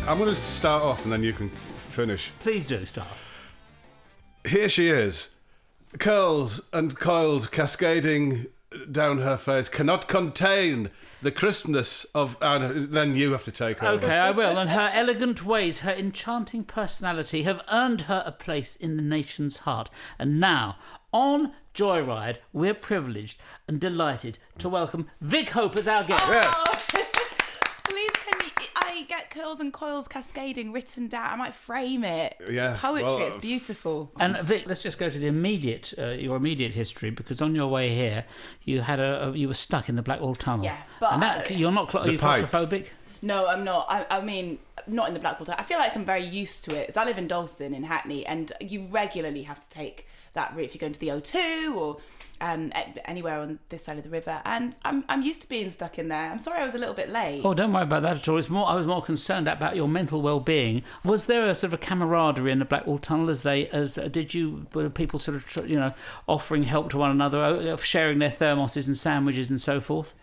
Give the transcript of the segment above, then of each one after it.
I'm going to start off and then you can finish. Please do start. Here she is. Curls and coils cascading down her face cannot contain the crispness of... then you have to take over. Okay, I will. And her elegant ways, her enchanting personality have earned her a place in the nation's heart. And now, on Joyride, we're privileged and delighted to welcome Vick Hope as our guest. Yes. Please, I get curls and coils cascading written down? I might frame it. Yeah, It's poetry. well, it's beautiful. And Vic, let's just go to the your immediate history, because on your way here, you had you were stuck in the Blackwell tunnel. Yeah, but and that, you're not. Are you pipe. claustrophobic? No, I'm not. I mean, not in the Blackwell Tunnel. I feel like I'm very used to it. 'Cause I live in Dalston in Hackney, and you regularly have to take that route if you're going to the O2 or anywhere on this side of the river. And I'm used to being stuck in there. I'm sorry I was a little bit late. Oh, don't worry about that at all. I was more concerned about your mental well-being. Was there a sort of a camaraderie in the Blackwell Tunnel were people sort of offering help to one another, sharing their thermoses and sandwiches and so forth?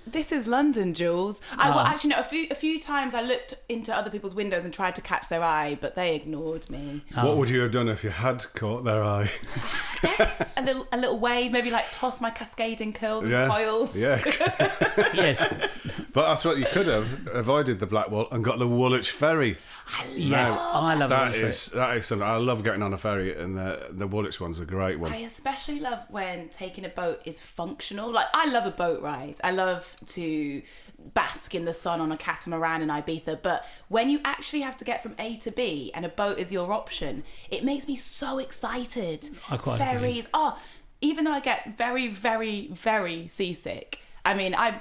This is London, Jools. Actually, no. A few times I looked into other people's windows and tried to catch their eye, but they ignored me. What would you have done if you had caught their eye? Yes, a little wave, maybe like toss my cascading curls and coils. Yeah. Yes. But that's what you could have avoided the Blackwell and got the Woolwich ferry. Yes, I love That it. is something. I love getting on a ferry, and the Woolwich one's a great one. I especially love when taking a boat is functional. Like, I love a boat ride. I love to bask in the sun on a catamaran in Ibiza, but when you actually have to get from A to B and a boat is your option, it makes me so excited. I quite Ferries. agree. Even though I get very, very, very seasick. I mean, I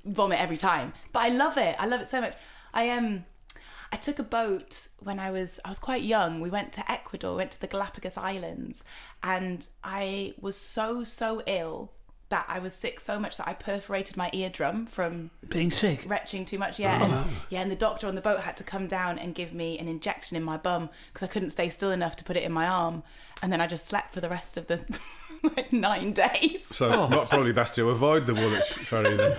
vomit every time, but I love it. I love it so much. I took a boat when I was quite young. We went to Ecuador, went to the Galapagos Islands, and I was so ill that I was sick so much that I perforated my eardrum from Being sick. retching too much. Yeah, and the doctor on the boat had to come down and give me an injection in my bum because I couldn't stay still enough to put it in my arm, and then I just slept for the rest of the 9 days. So not probably best to avoid the Woolwich ferry then.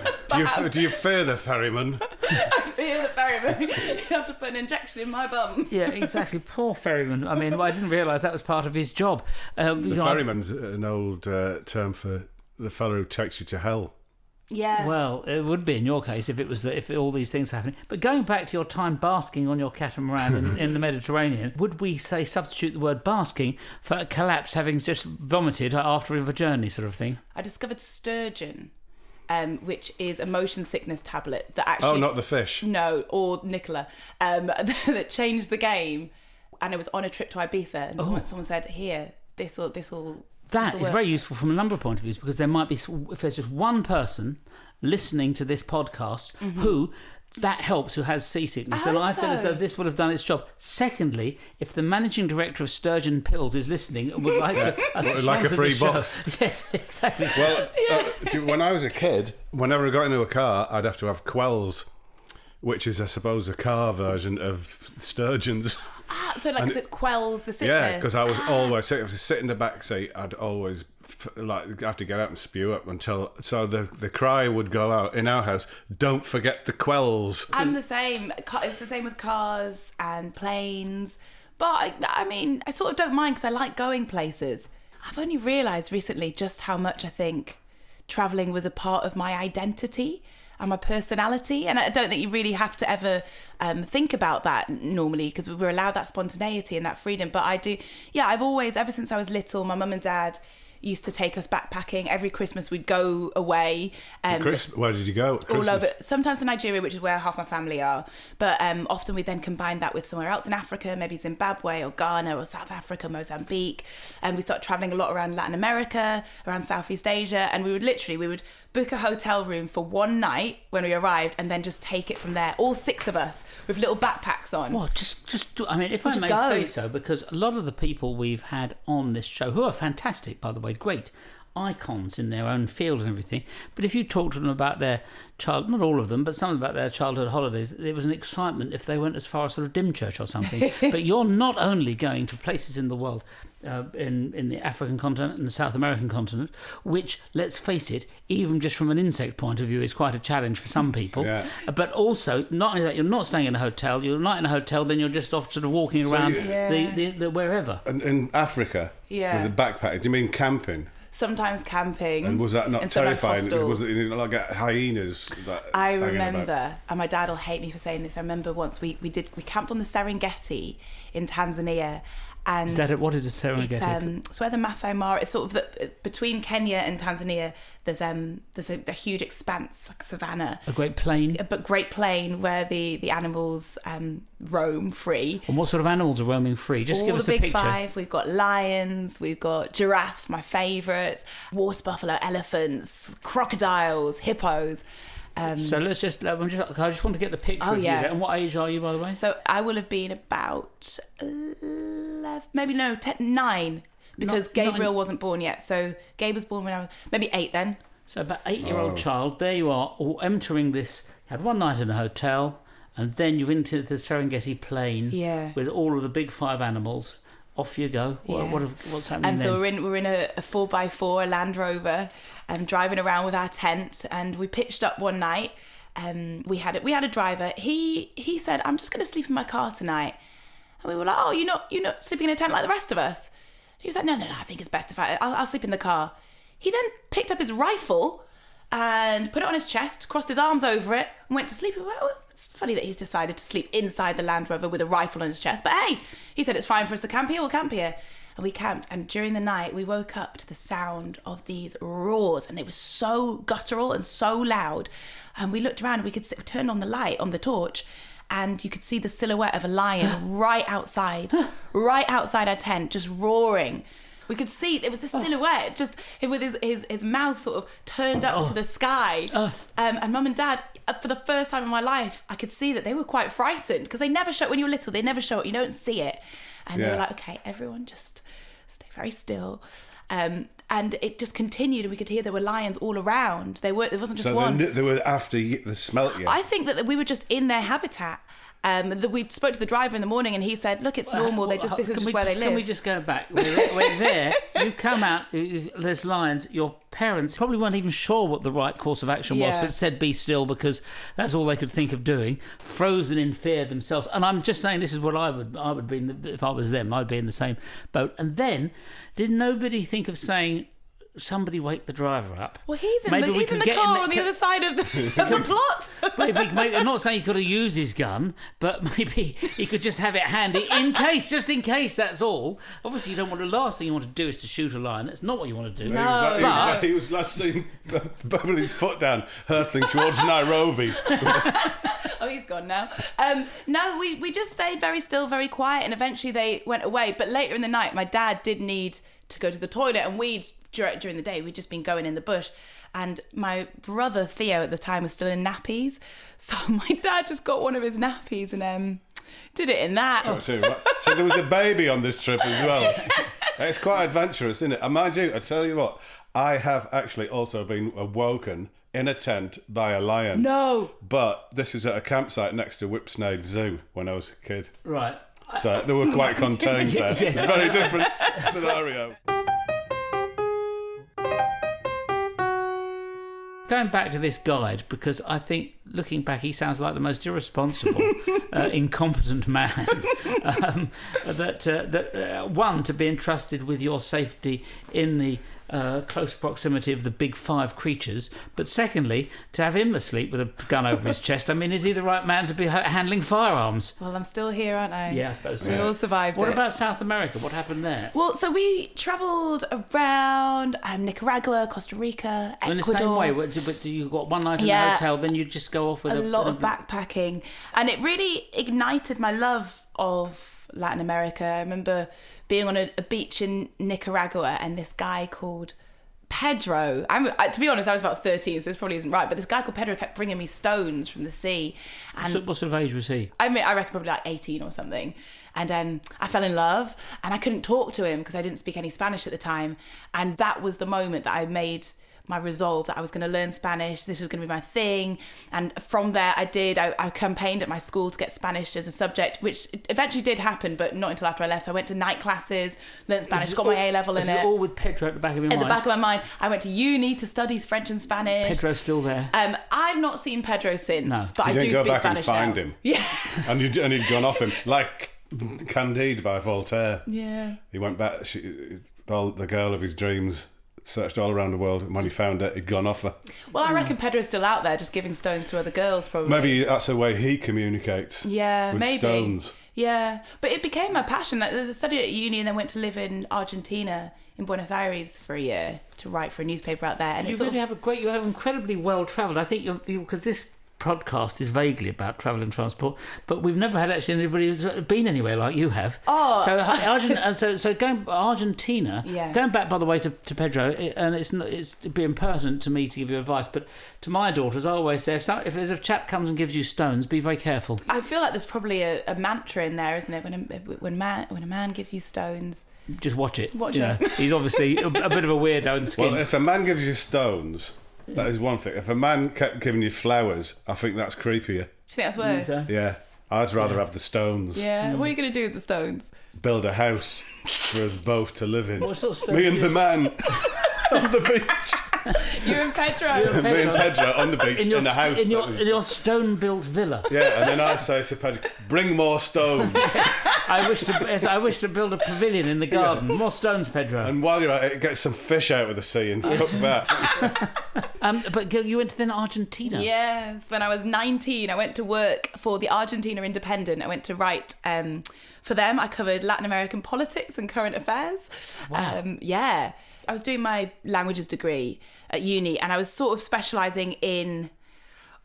Do you fear the ferryman? I fear the ferryman. You have to put an injection in my bum. Yeah, exactly. Poor ferryman. I mean, I didn't realise that was part of his job. The ferryman's an old term for the fellow who takes you to hell. Yeah. Well, it would be in your case if all these things were happening. But going back to your time basking on your catamaran in the Mediterranean, would we say substitute the word basking for collapse, having just vomited after a journey, sort of thing? I discovered sturgeon, which is a motion sickness tablet that actually... Oh, not the fish. No, or Nicola, that changed the game. And I was on a trip to Ibiza, and someone said, "Here, this'll." That is very useful from a number of point of views, because there might be, if there's just one person listening to this podcast who that helps, who has seasickness, then I feel as though this would have done its job. Secondly, if the managing director of Sturgeon Pills is listening and would like to like a free box. Yes, exactly. Well, when I was a kid, whenever I got into a car, I'd have to have Quells, which is, I suppose, a car version of sturgeons. So because it quells the sickness. Yeah, because I was always, if I sit in the back seat, I'd always have to get out and spew up so the cry would go out in our house, "Don't forget the Quells." I'm the same. It's the same with cars and planes. But I mean, I sort of don't mind because I like going places. I've only realised recently just how much I think travelling was a part of my identity and my personality, and I don't think you really have to ever think about that normally, because we're allowed that spontaneity and that freedom. But I do, I've always, ever since I was little, my mum and dad used to take us backpacking. Every Christmas we'd go away. Where did you go? All over. Sometimes to Nigeria, which is where half my family are. But often we then combine that with somewhere else in Africa, maybe Zimbabwe or Ghana or South Africa, Mozambique. And we started traveling a lot around Latin America, around Southeast Asia. And we would book a hotel room for one night when we arrived and then just take it from there. All 6 of us with little backpacks on. Well, I mean, if I may say so, because a lot of the people we've had on this show, who are fantastic, by the way, great icons in their own field and everything, but if you talk to them about their not all of them, but some about their childhood holidays, there was an excitement if they went as far as sort of Dymchurch or something. But you're not only going to places in the world, in the African continent and the South American continent, which, let's face it, even just from an insect point of view, is quite a challenge for some people. Yeah. But also, not only that, you're not staying in a hotel. You're not in a hotel, then you're just off sort of walking around the wherever. And in Africa, with the backpack, do you mean camping? Sometimes camping. And was that not terrifying? Was it like hyenas? I remember, and my dad will hate me for saying this. I remember once we camped on the Serengeti in Tanzania. And is that it? What is a Serengeti? It's where the Masai Mara. It's sort of between Kenya and Tanzania. There's a huge expanse, like savannah. A great plain. But great plain where the animals roam free. And what sort of animals are roaming free? Just give us a picture. All the big 5. We've got lions. We've got giraffes, my favourites. Water buffalo, elephants, crocodiles, hippos. So let's just. I just want to get the picture of you. And what age are you, by the way? So I will have been about 9, because Gabriel wasn't born yet. So Gabe was born when I was maybe 8 then. So about 8-year-old child. There you are, all entering this. You had one night in a hotel, and then you've entered the Serengeti plain with all of the big 5 animals. Off you go. What's happening then? So we're in a 4x4, a Land Rover, driving around with our tent, and we pitched up one night. We had a driver. He said, "I'm just going to sleep in my car tonight," and we were like, "Oh, you're not sleeping in a tent like the rest of us?" He was like, "No, I think it's best if I'll sleep in the car." He then picked up his rifle and put it on his chest, crossed his arms over it, and went to sleep. Well, it's funny that he's decided to sleep inside the Land Rover with a rifle on his chest. But hey, he said it's fine for us to camp here, we'll camp here. And we camped, and during the night, we woke up to the sound of these roars, and they were so guttural and so loud. And we looked around, and we turn on the light on the torch, and you could see the silhouette of a lion right outside our tent, just roaring. We could see it was the silhouette, just with his mouth sort of turned up to the sky. And Mum and Dad, for the first time in my life, I could see that they were quite frightened, because they never show it when you're little. They never show it. You don't see it. And they were like, "Okay, everyone just stay very still." And it just continued, and we could hear there were lions all around. There wasn't just one. They were after the smelt you. I think that we were just in their habitat. We spoke to the driver in the morning, and he said, "Look, it's normal. This is just where they live." Can we just go back? We're there. You come out. There's lions. Your parents probably weren't even sure what the right course of action was, but said, "Be still," because that's all they could think of doing. Frozen in fear themselves. And I'm just saying, this is what I would be if I was them. I'd be in the same boat. And then, did nobody think of saying, "Somebody wake the driver up"? Well, he's in the car on the other side of the plot. I'm not saying he could have used his gun, but maybe he could just have it handy just in case, that's all. Obviously, you don't want the last thing you want to do is to shoot a lion. That's not what you want to do. No. He was last seen bubbling his foot down, hurtling towards Nairobi. Oh, he's gone now. No, we just stayed very still, very quiet, and eventually they went away. But later in the night, my dad did need to go to the toilet, and during the day, we'd just been going in the bush. And my brother Theo at the time was still in nappies. So my dad just got one of his nappies and did it in that. So there was a baby on this trip as well. It's quite adventurous, isn't it? And mind you, I tell you what, I have actually also been awoken in a tent by a lion. No. But this was at a campsite next to Whipsnade Zoo when I was a kid. Right. So they were quite contained there. Yes. It's a very different scenario. Going back to this guide, because I think, looking back, he sounds like the most irresponsible, incompetent man. One, to be entrusted with your safety in the close proximity of the big five creatures, but secondly, to have him asleep with a gun over his chest. I mean, is he the right man to be handling firearms? Well, I'm still here, aren't I? Yeah, I suppose so. We all survived What it. about South America? What happened there? Well, so we travelled around Nicaragua, Costa Rica, Ecuador. In the same way, but you got one night in the hotel, then you just go off with a lot of backpacking. And it really ignited my love of Latin America. I remember being on a beach in Nicaragua and this guy called Pedro, to be honest, I was about 13, so this probably isn't right, but this guy called Pedro kept bringing me stones from the sea. And what sort of age was he? I mean, I reckon probably like 18 or something. And I fell in love, and I couldn't talk to him because I didn't speak any Spanish at the time. And that was the moment that I made my resolve that I was going to learn Spanish. This was going to be my thing. And from there, I campaigned at my school to get Spanish as a subject, which eventually did happen, but not until after I left. So I went to night classes, learned Spanish, got my A-level in it. All with Pedro at the back of your mind? At the back of my mind. I went to uni to study French and Spanish. Pedro's still there? I've not seen Pedro since, but I do go speak back Spanish and find now. him. Yeah. And he'd gone off him, like Candide by Voltaire. Yeah. He went back, the girl of his dreams, searched all around the world, and when he found it, he'd gone off her. Well, I reckon Pedro's still out there just giving stones to other girls, probably. Maybe that's the way he communicates. Yeah, with maybe. stones. Yeah, but it became my passion. Like, I studied at uni and then went to live in Argentina, in Buenos Aires for a year to write for a newspaper out there. And you have incredibly well travelled. I think because this podcast is vaguely about travel and transport, but we've never had actually anybody who's been anywhere like you have. Oh, so going Argentina. Yeah. Going back, by the way, to Pedro, and it's being impertinent to me to give you advice, but to my daughters, I always say if there's a chap comes and gives you stones, be very careful. I feel like there's probably a mantra in there, isn't it? When a man gives you stones, just watch it. Watch it. He's obviously a bit of a weirdo and skint. Well, if a man gives you stones, that is one thing. If a man kept giving you flowers, I think that's creepier. Do you think that's worse? Yeah. I'd rather have the stones. Yeah. What are you going to do with the stones? Build a house for us both to live in. What sort of stones Me and the man on the beach. You and Pedro. Me and Pedro on the beach in a house. In your stone-built villa. Yeah, and then I say to Pedro, bring more stones. I wish to build a pavilion in the garden. More stones, Pedro. And while you're at it, get some fish out of the sea and cook that. But Gil, you went to then Argentina. Yes, when I was 19, I went to work for the Argentina Independent. I went to write for them. I covered Latin American politics and current affairs. Wow. Yeah. I was doing my languages degree at uni, and I was sort of specialising in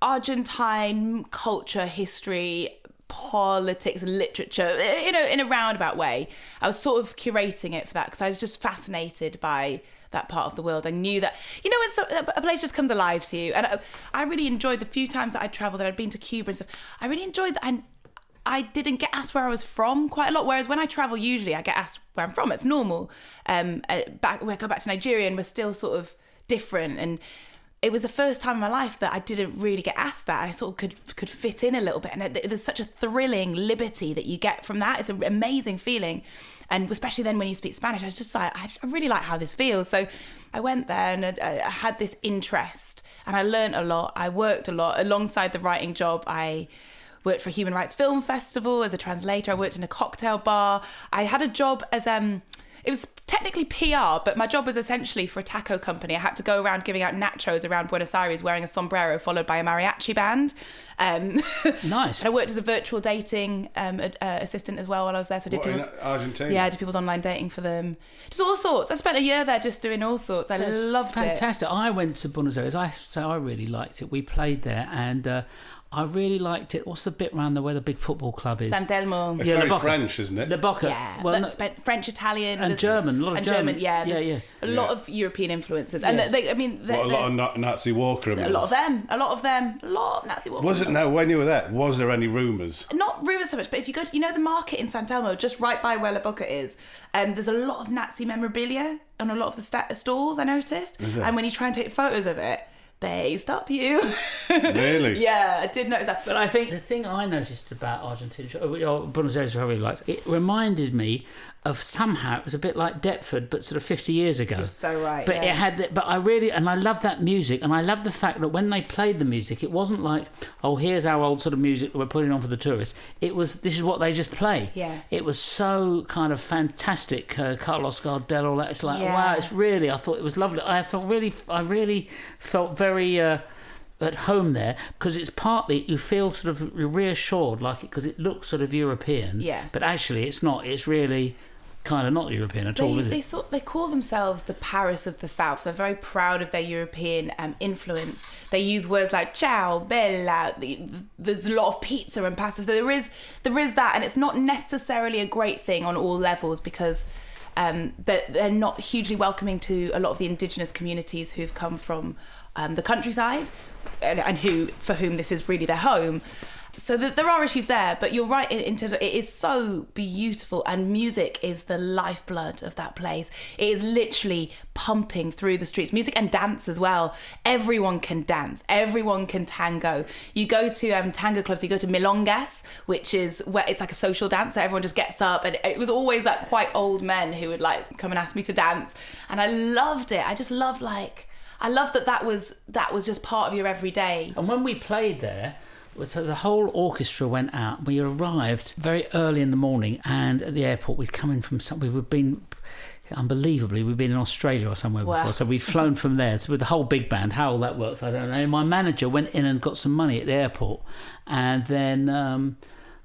Argentine culture, history, politics and literature, in a roundabout way. I was sort of curating it for that because I was just fascinated by that part of the world. I knew that, when a place just comes alive to you. And I really enjoyed the few times that I'd travelled, that I'd been to Cuba and stuff. I really enjoyed that. And I didn't get asked where I was from quite a lot, whereas when I travel, usually I get asked where I'm from. It's normal. When I go back to Nigeria, and we're still sort of different. And it was the first time in my life that I didn't really get asked that. I sort of could fit in a little bit. And there's such a thrilling liberty that you get from that. It's an amazing feeling. And especially then when you speak Spanish, I was just like, I really like how this feels. So I went there and I had this interest, and I learned a lot. I worked a lot. Alongside the writing job, I worked for a Human Rights Film Festival as a translator. I worked in a cocktail bar. I had a job as it was technically PR, but my job was essentially for a taco company. I had to go around giving out nachos around Buenos Aires wearing a sombrero followed by a mariachi band. Nice. And I worked as a virtual dating assistant as well while I was there. So I did in Argentina? Yeah, I did people's online dating for them. Just all sorts. I spent a year there just doing all sorts. Loved it. Fantastic. I went to Buenos Aires. I really liked it. We played there, and I really liked it. What's the bit around there where the big football club is? San Telmo. It's very French, isn't it? The Boca. Yeah, well, French, Italian, and German. A lot of German. Yeah, a lot of European influences, and Yes. a lot of Nazi war criminals. A lot of Nazi war. Was it now when you were there? Was there any rumours? Not rumours so much, but if you go to, the market in San Telmo, just right by where La Boca is, there's a lot of Nazi memorabilia on a lot of the stalls. I noticed, and when you try and take photos of it, they stop you. Really? Yeah, I did notice that. But I think the thing I noticed about Argentina, or Buenos Aires, I really liked, it reminded me of somehow it was a bit like Deptford, but sort of 50 years ago. You're so right. But yeah. it had, but I love that music, and I love the fact that when they played the music, it wasn't like, oh, here's our old sort of music that we're putting on for the tourists. It was, this is what they just play. Yeah. It was so kind of fantastic. Carlos Gardel, all that. It's like, Yeah. wow, it's really. I thought it was lovely. I really felt very. At home there, because it's partly you feel sort of reassured, like it, because it looks sort of European. Yeah. But actually, it's not. It's really kind of not European at all, is it? They call themselves the Paris of the South. They're very proud of their European influence. They use words like ciao, bella. There's a lot of pizza and pasta. So there is that, and it's not necessarily a great thing on all levels, because they're not hugely welcoming to a lot of the indigenous communities who've come from the countryside, and for whom this is really their home. So there are issues there, but you're right in terms of it is so beautiful, and music is the lifeblood of that place. It is literally pumping through the streets. Music and dance as well. Everyone can dance. Everyone can tango. You go to tango clubs, you go to milongas, which is where it's like a social dance, so everyone just gets up, and it was always like quite old men who would like come and ask me to dance, and I loved it. I just loved I love that was just part of your everyday. And when we played there, so the whole orchestra went out. We arrived very early in the morning, and at the airport we'd come in from we'd been in Australia or somewhere before, so we'd flown from there. So with the whole big band, how all that works, I don't know. My manager went in and got some money at the airport, and then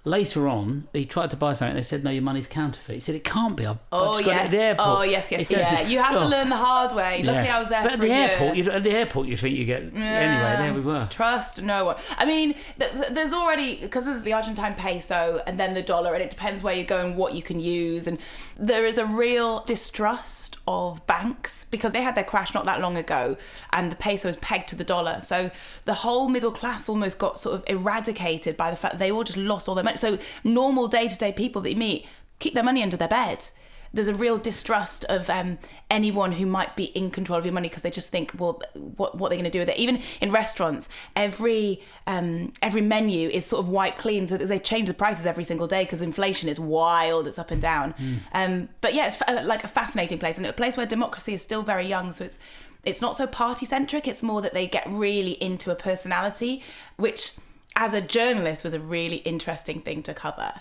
later on, he tried to buy something. They said, "No, your money's counterfeit." He said, "It can't be. I've just got it at the airport." Oh yes, yeah. You have to learn the hard way. Luckily, I was there. But for at the airport, year. at the airport, you think you get anyway. There we were. Trust no one. I mean, there's already, because there's the Argentine peso and then the dollar, and it depends where you're going, what you can use, and there is a real distrust of banks because they had their crash not that long ago, and the peso is pegged to the dollar. So the whole middle class almost got sort of eradicated by the fact that they all just lost all their money. So normal day-to-day people that you meet keep their money under their bed. There's a real distrust of anyone who might be in control of your money, because they just think, well, what are they going to do with it? Even in restaurants, every menu is sort of wiped clean, so they change the prices every single day because inflation is wild, it's up and down. But yeah, it's like a fascinating place, and a place where democracy is still very young, so it's not so party-centric, it's more that they get really into a personality, which, as a journalist, was a really interesting thing to cover.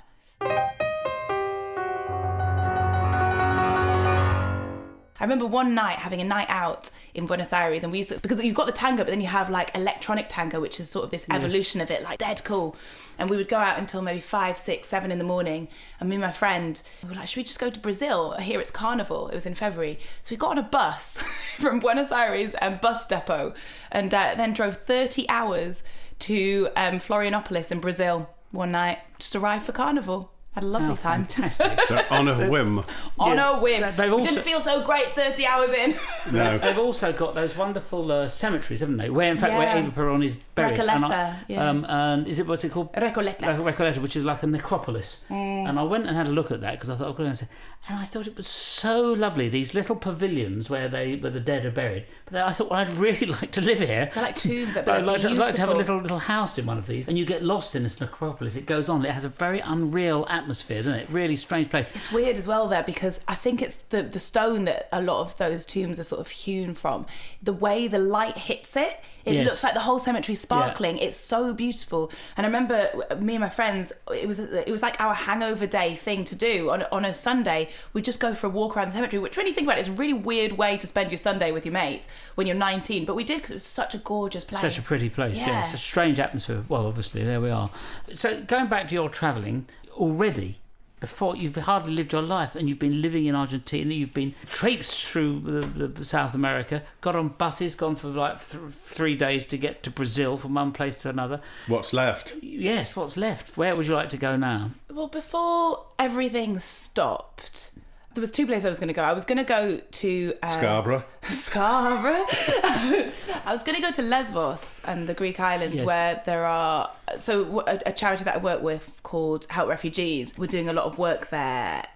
I remember one night having a night out in Buenos Aires, and we used to, because you've got the tango, but then you have like electronic tango, which is sort of this evolution of it, like dead cool. And we would go out until maybe 5, 6, 7 in the morning. And me and my friend, we were like, should we just go to Brazil? Here it's Carnival. It was in February. So we got on a bus from Buenos Aires bus depot, and then drove 30 hours to Florianopolis in Brazil one night. Just arrived for Carnival. Had a lovely time. Fantastic. So on a whim. On a whim. They've also, didn't feel so great 30 hours in. No. They've also got those wonderful cemeteries, haven't they? Where, in fact, where Eva Perón is buried. Recoleta, and what's it called? Recoleta. Recoleta, which is like a necropolis. And I went and had a look at that because I thought I was going to say, and I thought it was so lovely. These little pavilions where the dead are buried. But I thought, well, I'd really like to live here. They're like tombs. But I'd like to have a little house in one of these. And you get lost in this necropolis. It goes on. It has a very unreal atmosphere, doesn't it? Really strange place. It's weird as well there, because I think it's the stone that a lot of those tombs are sort of hewn from. The way the light hits it, it looks like the whole cemetery sparkling. It's so beautiful. And I remember me and my friends, it was like our hangover day thing to do on a Sunday. We'd just go for a walk around the cemetery, which, when you think about it, is a really weird way to spend your Sunday with your mates when you're 19. But we did, because it was such a gorgeous place. Such a pretty place, yeah. It's a strange atmosphere. Well, obviously, there we are. So going back to your travelling, already, before you've hardly lived your life, and you've been living in Argentina, you've been traipsed through the South America, got on buses, gone for like 3 days to get to Brazil from one place to another. What's left? Yes, what's left? Where would you like to go now? Well, before everything stopped, there was 2 places I was going to go. I was going to go to Scarborough. I was going to go to Lesbos and the Greek islands, where there are a charity that I work with called Help Refugees. We're doing a lot of work there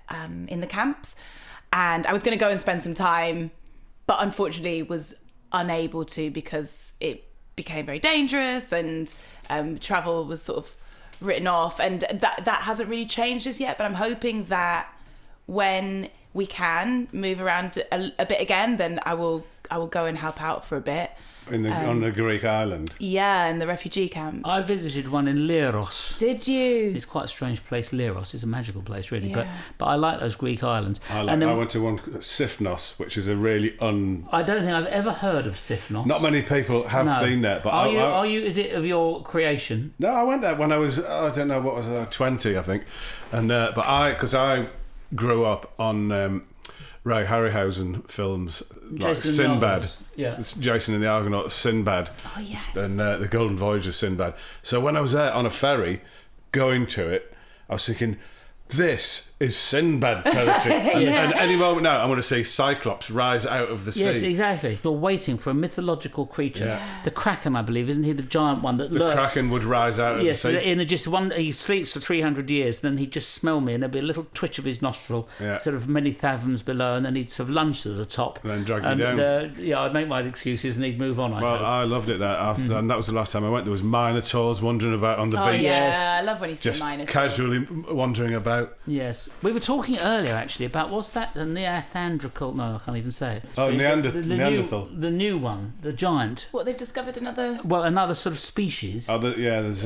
in the camps, and I was going to go and spend some time, but unfortunately was unable to because it became very dangerous, and travel was sort of written off, and that hasn't really changed as yet. But I'm hoping that when we can move around a bit again, then I will go and help out for a bit. On the Greek island. Yeah, in the refugee camps. I visited one in Leros. Did you? It's quite a strange place, Leros. It's a magical place, really. Yeah. But I like those Greek islands. I went to one, Sifnos, which is a really I don't think I've ever heard of Sifnos. Not many people have been there. But are you? Is it of your creation? No, I went there when I was, I don't know, what was I, 20, I think. And because I grew up on Ray Harryhausen films, like Sinbad. Yeah. It's Jason and the Argonauts, Sinbad. Oh, yes. And the Golden Voyage of Sinbad. So when I was there on a ferry going to it, I was thinking, this is Sinbad territory. And any moment now, I'm going to see Cyclops rise out of the sea. Yes, exactly. You're waiting for a mythological creature. Yeah. The Kraken, I believe, isn't he the giant one that The lurks? Kraken would rise out of the sea. Yes, he sleeps for 300 years, then he'd just smell me, and there'd be a little twitch of his nostril, sort of many fathoms below, and then he'd sort of lunge to the top. And then drag you down. I'd make my excuses, and he'd move on. I loved it there. And that was the last time I went. There was minotaurs wandering about on the beach. Yeah, I love when you see just minotaurs. casually wandering about. Yes. We were talking earlier, actually, about what's that? The Neanderthal? No, I can't even say it. Neanderthal. The new one, the giant. What, they've discovered another... Well, another sort of species. There's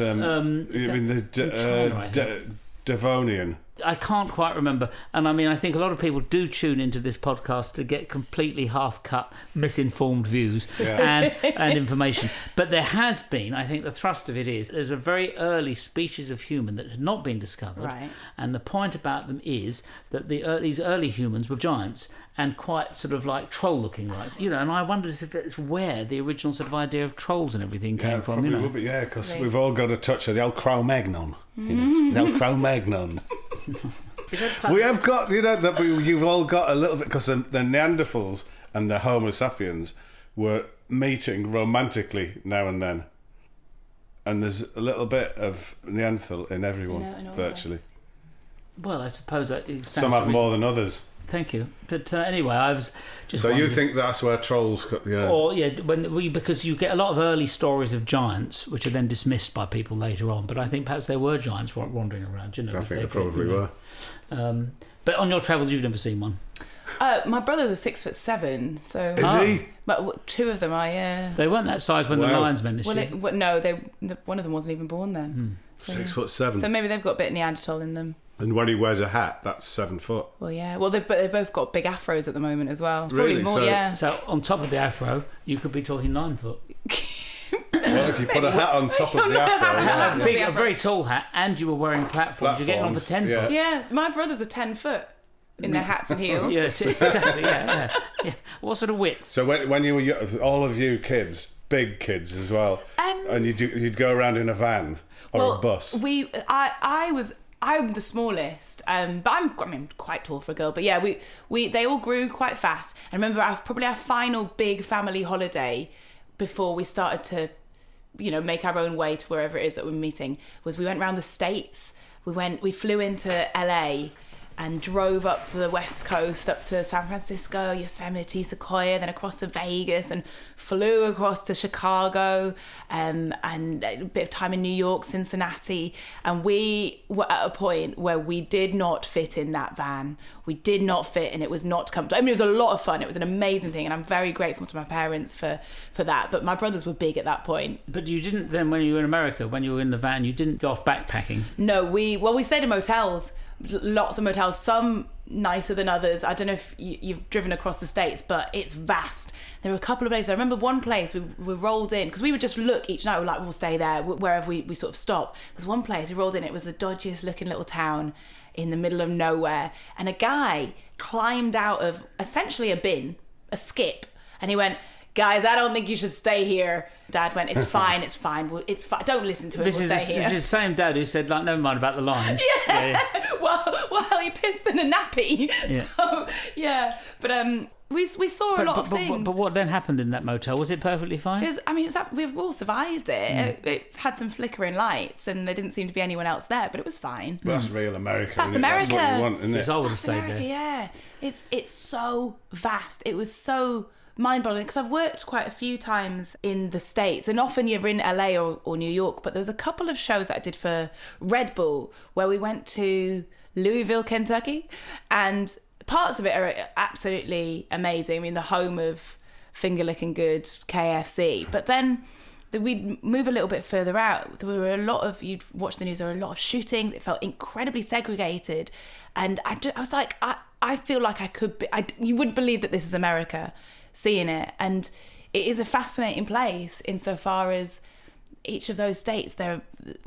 Devonian. I can't quite remember. And I mean, I think a lot of people do tune into this podcast to get completely half-cut, misinformed views and information. But there has been, I think the thrust of it is, there's a very early species of human that had not been discovered. Right. And the point about them is that these early humans were giants and quite sort of like troll-looking, like, and I wondered if it's where the original sort of idea of trolls and everything came from, Probably would be, because we've all got a touch of the old Cro-Magnon. The old Cro-Magnon. We have got, you've all got a little bit, because the Neanderthals and the Homo sapiens were meeting romantically now and then. And there's a little bit of Neanderthal in everyone, virtually. Well, I suppose that it some have more than others. Thank you. But anyway, I was just. So you think that's where trolls? Because you get a lot of early stories of giants, which are then dismissed by people later on. But I think perhaps there were giants wandering around. I think there probably were. But on your travels, you've never seen one. My brother's 6'7", so is he? But two of them are, yeah. They weren't that size when the lions menaced you. One of them wasn't even born then. 6'7". So maybe they've got a bit of Neanderthal in them. And when he wears a hat, that's 7 foot. Well, yeah. Well, they've both got big afros at the moment as well. Really? Probably more, So on top of the afro, you could be talking 9 foot. Well, if you put a hat on top of the afro, a very tall hat, and you were wearing platforms, you're getting on for 10 foot. Yeah, my brothers are 10 foot in their hats and heels. Yes, exactly. Yeah. What sort of width? So when you were all of you kids, big kids as well, and you'd go around in a van or a bus. I'm the smallest, but I'm quite tall for a girl. But yeah, they all grew quite fast. And remember, probably our final big family holiday before we started to, make our own way to wherever it is that we're meeting, was we went around the States. We flew into LA and drove up the West Coast, up to San Francisco, Yosemite, Sequoia, then across to Vegas, and flew across to Chicago, and a bit of time in New York, Cincinnati. And we were at a point where we did not fit in that van. We did not fit, and it was not comfortable. I mean, it was a lot of fun. It was an amazing thing, and I'm very grateful to my parents for that. But my brothers were big at that point. But you didn't then, when you were in America, when you were in the van, you didn't go off backpacking? No, we stayed in motels. Lots of motels, some nicer than others. I don't know if you've driven across the States, but it's vast. There were a couple of places. I remember one place we rolled in, because we would just look each night. We're like, we'll stay there, wherever we sort of stop. There's one place we rolled in. It was the dodgiest looking little town in the middle of nowhere. And a guy climbed out of essentially a bin, a skip. And he went, guys, I don't think you should stay here. Dad went, it's fine. Well, it's fine. Don't listen to him. We'll stay here. This is the same dad who said, like, never mind about the lines. Yeah. Well, he pissed in a nappy. Yeah. So, yeah. But we saw a lot of things. But what then happened in that motel? Was it perfectly fine? We've all survived it. It had some flickering lights, and there didn't seem to be anyone else there, but it was fine. Well, that's real America. That's America. That's what you want, isn't it? Yes, I would have stayed America, there. Yeah. It's so vast. It was so mind-boggling, because I've worked quite a few times in the States, and often you're in LA or New York, but there was a couple of shows that I did for Red Bull where we went to Louisville, Kentucky, and parts of it are absolutely amazing. I mean, the home of finger licking good KFC. But then we'd move a little bit further out. There were a lot of, you'd watch the news, there were a lot of shootings. It felt incredibly segregated. And I was like, I feel like I could be, you wouldn't believe that this is America, seeing it. And it is a fascinating place insofar as each of those states, they're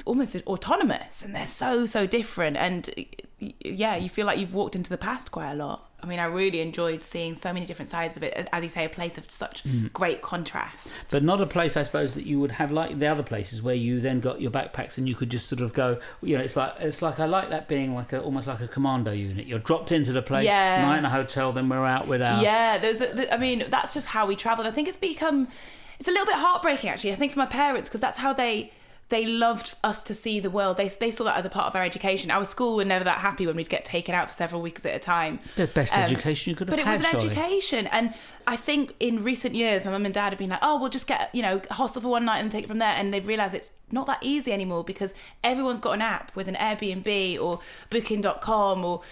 almost autonomous and they're so different. And yeah, you feel like you've walked into the past quite a lot. I mean, I really enjoyed seeing so many different sides of it. As you say, a place of such great contrast. But not a place, I suppose, that you would have like the other places where you then got your backpacks and you could just sort of go, you know, it's like I like that being like almost like a commando unit. You're dropped into the place, night in a hotel, then we're out with our... Yeah, I mean, that's just how we travelled. I think it's a little bit heartbreaking, actually, I think, for my parents, because that's how they loved us to see the world. They saw that as a part of our education. Our school were never that happy when we'd get taken out for several weeks at a time. The best education you could have had, But it was an surely. education. And I think in recent years, my mum and dad have been like, oh, we'll just get, a hostel for one night and take it from there. And they've realised it's not that easy anymore because everyone's got an app with an Airbnb or Booking.com or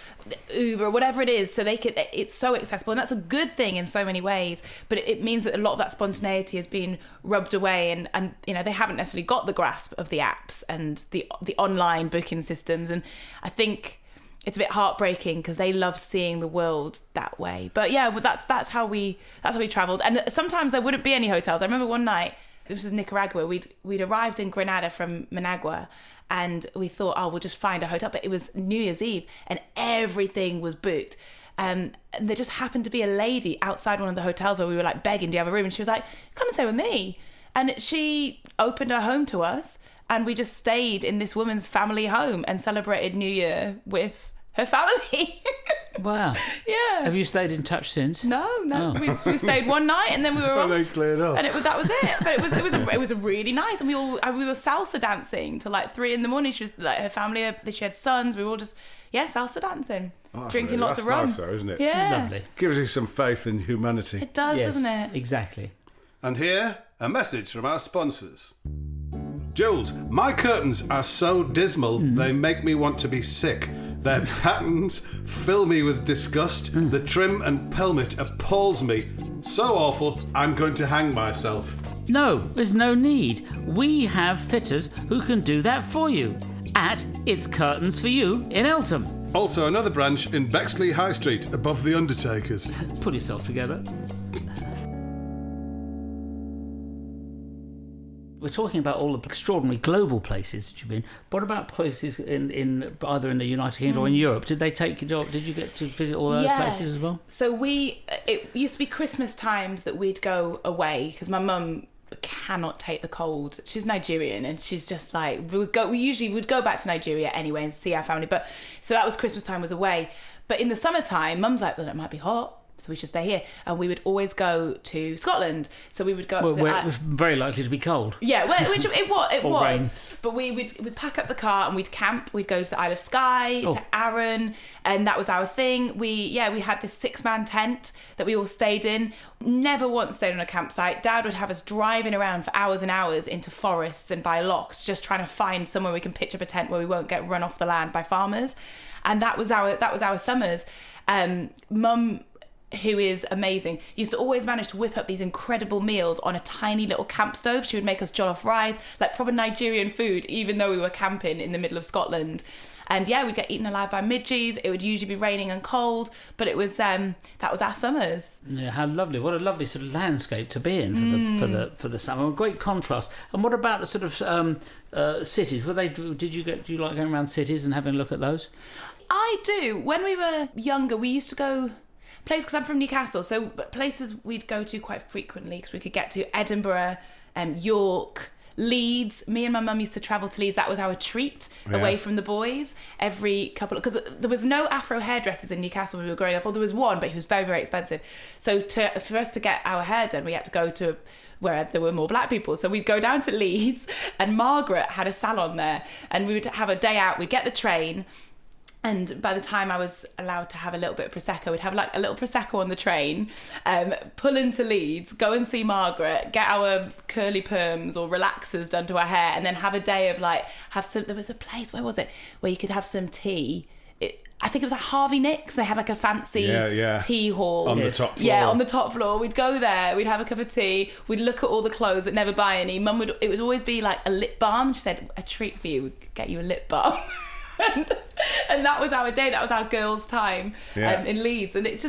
Uber or whatever it is. So it's so accessible. And that's a good thing in so many ways. But it means that a lot of that spontaneity has been rubbed away and they haven't necessarily got the grasp of the apps and the online booking systems. And I think it's a bit heartbreaking because they loved seeing the world that way. But yeah, that's how we travelled. And sometimes there wouldn't be any hotels. I remember one night, this was Nicaragua, we'd arrived in Granada from Managua and we thought, oh, we'll just find a hotel. But it was New Year's Eve and everything was booked. And there just happened to be a lady outside one of the hotels where we were like begging, do you have a room? And she was like, come and stay with me. And she opened her home to us and we just stayed in this woman's family home and celebrated New Year with her family. Wow. Yeah. Have you stayed in touch since? No. Oh. We stayed one night and then we were off. They cleared up. And that was it. But it was really nice. And we were salsa dancing till like 3 a.m. She was like, her family, she had sons. We were all just, salsa dancing. Drinking lots of rum. That's nice though, isn't it? Yeah. Lovely. Gives you some faith in humanity. It does, Yes, doesn't it? Exactly. And here, a message from our sponsors. Jools, my curtains are so dismal they make me want to be sick. Their patterns fill me with disgust. The trim and pelmet appalls me. So awful, I'm going to hang myself. No, there's no need. We have fitters who can do that for you at It's Curtains For You in Eltham. Also another branch in Bexley High Street, above the Undertakers. Pull yourself together. We're talking about all the extraordinary global places that you've been. What about places in either in the United Kingdom or in Europe? Did they take you? Did you get to visit all those places as well? So it used to be Christmas times that we'd go away because my mum cannot take the cold. She's Nigerian and she's just like we usually would go back to Nigeria anyway and see our family. But so that was Christmas time was away. But in the summertime, mum's like, well, it might be hot, so we should stay here. And we would always go to Scotland. So we would go up to where it was very likely to be cold. Yeah, which it was. Rain. But we'd pack up the car and we'd camp. We'd go to the Isle of Skye, to Arran, and that was our thing. We had this 6-man tent that we all stayed in. Never once stayed on a campsite. Dad would have us driving around for hours and hours into forests and by lochs, just trying to find somewhere we can pitch up a tent where we won't get run off the land by farmers. And that was our summers. Mum, who is amazing, used to always manage to whip up these incredible meals on a tiny little camp stove. She would make us jollof rice, like proper Nigerian food, even though we were camping in the middle of Scotland. And we'd get eaten alive by midges. It would usually be raining and cold, but it was that was our summers. Yeah, how lovely! What a lovely sort of landscape to be in for the summer. A great contrast. And what about the sort of cities? Do you like going around cities and having a look at those? I do. When we were younger, we used to go places, because I'm from Newcastle, so places we'd go to quite frequently because we could get to Edinburgh, York, Leeds. Me and my mum used to travel to Leeds. That was our treat away from the boys every couple of, because there was no Afro hairdressers in Newcastle when we were growing up. Well, there was one, but he was very, very expensive. So for us to get our hair done, we had to go to where there were more black people. So we'd go down to Leeds, and Margaret had a salon there, and we would have a day out. We'd get the train. And by the time I was allowed to have a little bit of Prosecco, we'd have like a little Prosecco on the train, pull into Leeds, go and see Margaret, get our curly perms or relaxers done to our hair, and then have a day of there was a place, where was it, where you could have some tea I think it was like Harvey Nicks. They had like a fancy tea hall. On the top floor. Yeah, on the top floor. We'd go there, we'd have a cup of tea, we'd look at all the clothes but never buy any. It would always be like a lip balm. She said, a treat for you, we'd get you a lip balm. and that was our day, that was our girls' time in Leeds. And it's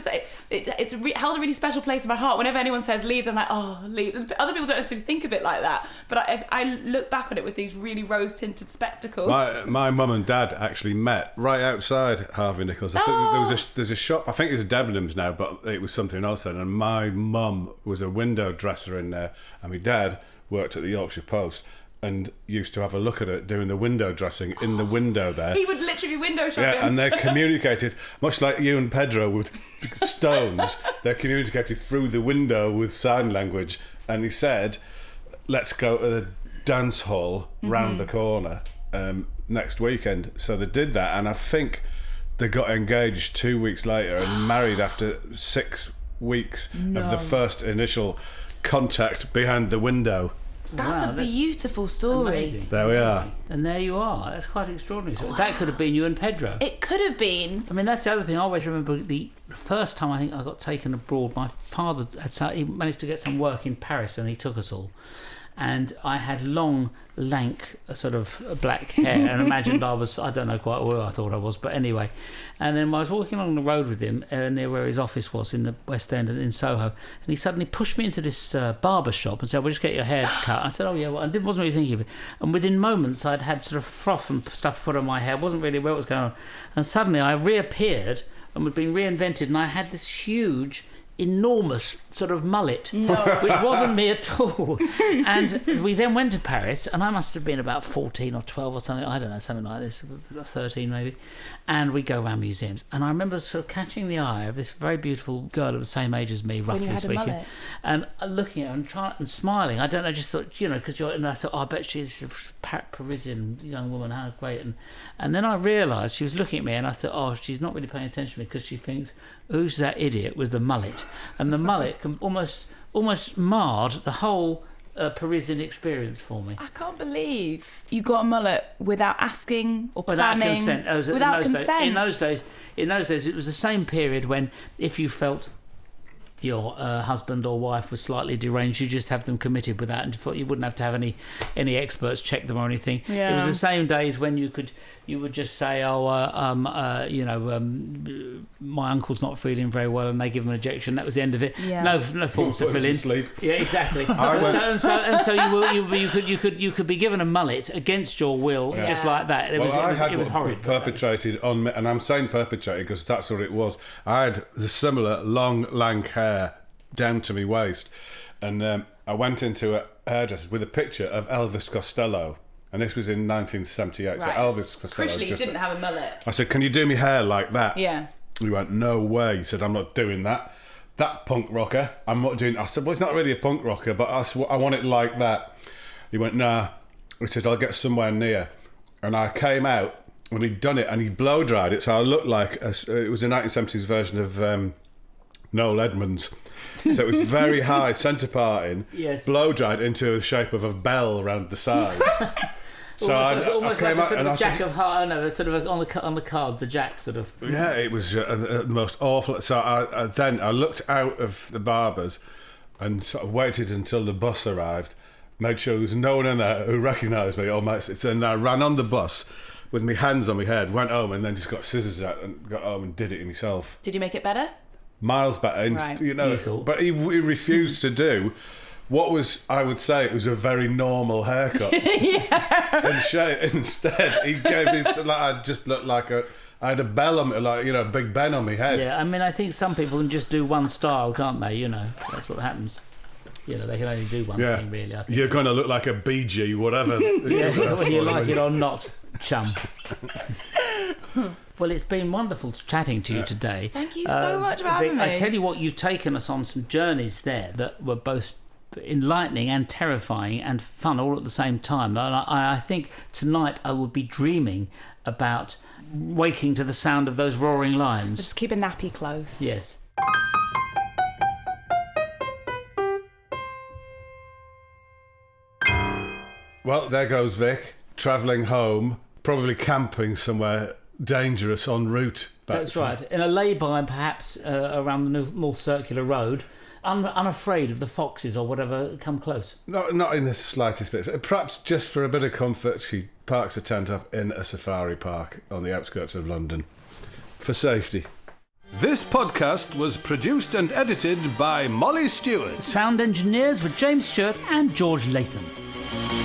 held a really special place in my heart. Whenever anyone says Leeds, I'm like, oh, Leeds. And other people don't necessarily think of it like that. But I look back on it with these really rose-tinted spectacles. My mum and dad actually met right outside Harvey Nichols. I think there's a shop, I think it's Debenhams now, but it was something else then. And my mum was a window dresser in there, and my dad worked at the Yorkshire Post and used to have a look at it doing the window dressing in the window there. He would literally window shop him. Yeah, and they communicated, much like you and Pedro with stones, they communicated through the window with sign language. And he said, let's go to the dance hall round the corner next weekend. So they did that, and I think they got engaged 2 weeks later and married after 6 weeks of the first initial contact behind the window. That's a beautiful story. Amazing. There we are. And there you are. That's quite extraordinary. So that could have been you and Pedro. It could have been. I mean, that's the other thing. I always remember the first time I think I got taken abroad. My father he managed to get some work in Paris, and he took us all. And I had long, lank, sort of black hair, and imagined I don't know quite where I thought I was, but anyway. And then I was walking along the road with him near where his office was in the West End and in Soho, and he suddenly pushed me into this barber shop and said, "We'll just get your hair cut." I said, "Oh yeah," well, I wasn't really thinking of it. And within moments, I'd had sort of froth and stuff put on my hair. Wasn't really aware what was going on. And suddenly, I reappeared and had been reinvented, and I had this huge, enormous sort of mullet, which wasn't me at all. And we then went to Paris, and I must have been about 14 or 12 or something, I don't know, something like this, 13 maybe. And we go around museums, and I remember sort of catching the eye of this very beautiful girl of the same age as me, roughly speaking, and looking at her and smiling. I don't know, just thought, because and I thought, oh, I bet she's a Parisian young woman, how great. And then I realised she was looking at me, and I thought, oh, she's not really paying attention to me because she thinks, who's that idiot with the mullet? And the mullet almost marred the whole Parisian experience for me. I can't believe you got a mullet without asking or without planning. Consent. Without consent. In those days, it was the same period when if you felt your husband or wife was slightly deranged, you just have them committed without, and you wouldn't have to have any experts check them or anything. Yeah. It was the same days when you would just say, my uncle's not feeling very well, and they give him an injection. That was the end of it. Yeah. No forms to fill in. Sleep. Yeah, exactly. So you could be given a mullet against your will, just like that. It was horrid. Perpetrated on me, and I'm saying perpetrated because that's what it was. I had the similar long, lank hair down to my waist, and I went into a hairdresser with a picture of Elvis Costello. And this was in 1978, right. So Elvis Costello. Crucially, didn't have a mullet. I said, "Can you do me hair like that?" Yeah. He went, "No way." He said, "I'm not doing that. That punk rocker, I'm not doing." I said, "Well, it's not really a punk rocker, but I want it like that." He went, "Nah." He said, "I'll get somewhere near." And I came out, and he'd done it, and he blow dried it, so I looked like it was a 1970s version of Noel Edmonds. So it was very high, centre parting, blow dried into the shape of a bell around the side. So almost I came like a out sort of jack of heart. No, sort of on the cards, a jack sort of. Yeah, it was the most awful. So I looked out of the barber's and sort of waited until the bus arrived, made sure there was no one in there who recognised me. And I ran on the bus with my hands on my head, went home, and then just got scissors out and got home and did it myself. Did you make it better? Miles better, Right. but he refused to do what was, I would say, it was a very normal haircut. Instead, he gave me, I just looked like I had a bell on me, like, Big Ben on my head. Yeah, I mean, I think some people can just do one style, can't they? That's what happens. They can only do one thing, really. I think. You're going to look like a BG, whatever. Whether you like it or not, chum. Well, it's been wonderful chatting to you today. Thank you so much for having me. I tell you what, you've taken us on some journeys there that were both enlightening and terrifying and fun all at the same time. And I think tonight I will be dreaming about waking to the sound of those roaring lions. Just keep a nappy close. Yes. Well, there goes Vic, travelling home, probably camping somewhere dangerous en route back. That's right. In a lay-by, perhaps, around the North Circular Road, unafraid of the foxes or whatever come close. Not in the slightest bit. Perhaps just for a bit of comfort, she parks a tent up in a safari park on the outskirts of London. For safety. This podcast was produced and edited by Molly Stewart. Sound engineers were James Stewart and George Latham.